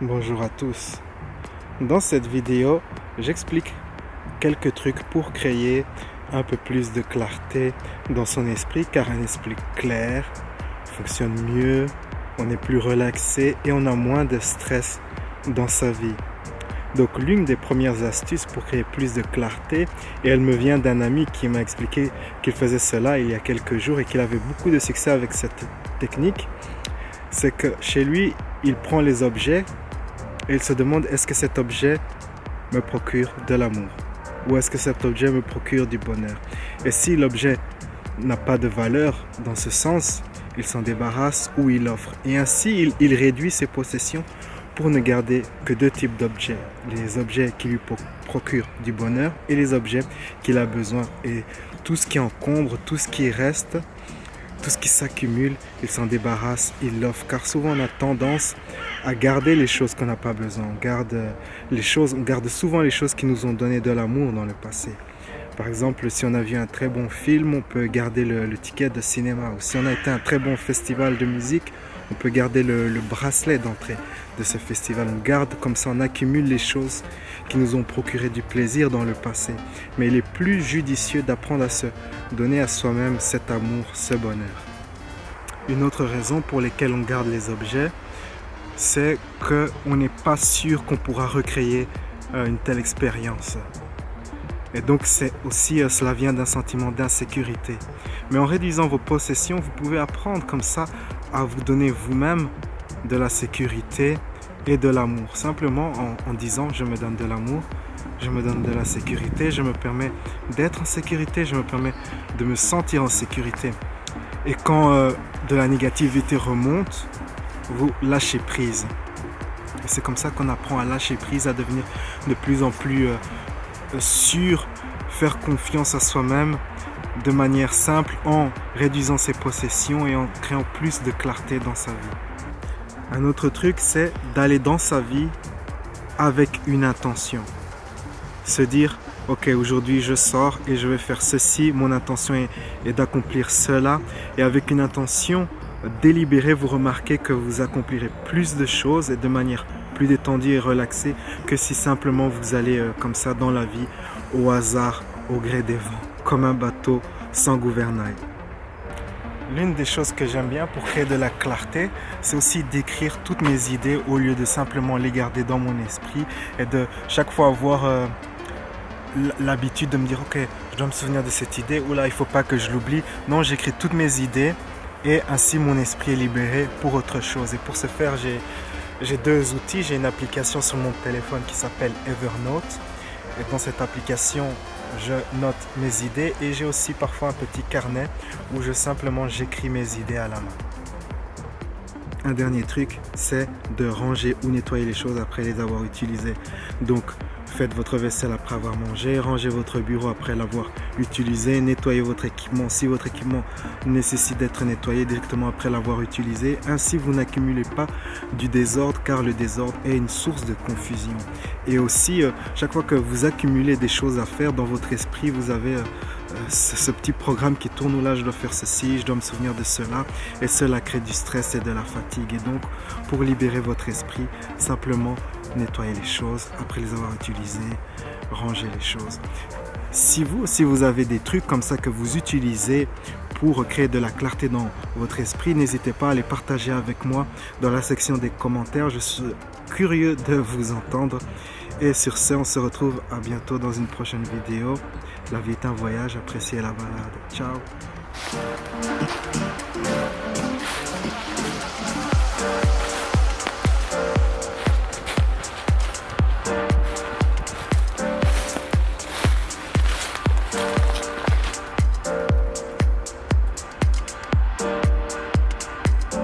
Bonjour à tous. Dans cette vidéo, j'explique quelques trucs pour créer un peu plus de clarté dans son esprit, car un esprit clair fonctionne mieux, on est plus relaxé et on a moins de stress dans sa vie. Donc l'une des premières astuces pour créer plus de clarté, et elle me vient d'un ami qui m'a expliqué qu'il faisait cela il y a quelques jours et qu'il avait beaucoup de succès avec cette technique, c'est que chez lui, il prend les objets et il se demande, est-ce que cet objet me procure de l'amour ou est-ce que cet objet me procure du bonheur? Et si l'objet n'a pas de valeur dans ce sens, il s'en débarrasse ou il offre. Et ainsi, il réduit ses possessions pour ne garder que deux types d'objets. Les objets qui lui procurent du bonheur et les objets qu'il a besoin. Et tout ce qui encombre, tout ce qui reste, tout ce qui s'accumule, il s'en débarrasse, il l'offre. Car souvent on a tendance à garder les choses qu'on n'a pas besoin. On garde souvent les choses qui nous ont donné de l'amour dans le passé. Par exemple, si on a vu un très bon film, on peut garder le ticket de cinéma. Ou si on a été à un très bon festival de musique, on peut garder le bracelet d'entrée de ce festival. On garde comme ça, on accumule les choses qui nous ont procuré du plaisir dans le passé. Mais il est plus judicieux d'apprendre à se donner à soi-même cet amour, ce bonheur. Une autre raison pour laquelle on garde les objets, c'est qu'on n'est pas sûr qu'on pourra recréer une telle expérience. Et donc c'est aussi, cela vient d'un sentiment d'insécurité. Mais en réduisant vos possessions, vous pouvez apprendre comme ça à vous donner vous-même de la sécurité et de l'amour. Simplement en disant, je me donne de l'amour, je me donne de la sécurité, je me permets d'être en sécurité, je me permets de me sentir en sécurité. Et quand de la négativité remonte, vous lâchez prise. Et c'est comme ça qu'on apprend à lâcher prise, à devenir de plus en plus sûr, faire confiance à soi-même de manière simple en réduisant ses possessions et en créant plus de clarté dans sa vie. Un autre truc, c'est d'aller dans sa vie avec une intention. Se dire, ok, aujourd'hui je sors et je vais faire ceci, mon intention est d'accomplir cela, et avec une intention délibérée, vous remarquez que vous accomplirez plus de choses et de manière plus détendue et relaxée que si simplement vous allez comme ça dans la vie, au hasard, au gré des vents, comme un bateau sans gouvernail. L'une des choses que j'aime bien pour créer de la clarté, c'est aussi d'écrire toutes mes idées au lieu de simplement les garder dans mon esprit et de chaque fois avoir l'habitude de me dire, ok, je dois me souvenir de cette idée, ou là il ne faut pas que je l'oublie. Non, j'écris toutes mes idées et ainsi mon esprit est libéré pour autre chose. Et pour ce faire, j'ai deux outils. J'ai une application sur mon téléphone qui s'appelle Evernote. Et dans cette application, je note mes idées et j'ai aussi parfois un petit carnet où j'écris mes idées à la main. Un dernier truc, c'est de ranger ou nettoyer les choses après les avoir utilisées. Donc, faites votre vaisselle après avoir mangé, rangez votre bureau après l'avoir utilisé, nettoyez votre équipement si votre équipement nécessite d'être nettoyé directement après l'avoir utilisé. Ainsi, vous n'accumulez pas du désordre, car le désordre est une source de confusion. Et aussi, chaque fois que vous accumulez des choses à faire dans votre esprit, vous avez ce petit programme qui tourne où là je dois faire ceci, je dois me souvenir de cela, et cela crée du stress et de la fatigue. Et donc pour libérer votre esprit, simplement nettoyez les choses après les avoir utilisées, rangez les choses. Si vous aussi vous avez des trucs comme ça que vous utilisez pour créer de la clarté dans votre esprit, n'hésitez pas à les partager avec moi dans la section des commentaires. Je suis curieux de vous entendre. Et sur ce, on se retrouve à bientôt dans une prochaine vidéo. La vie est un voyage, appréciez la balade. Ciao.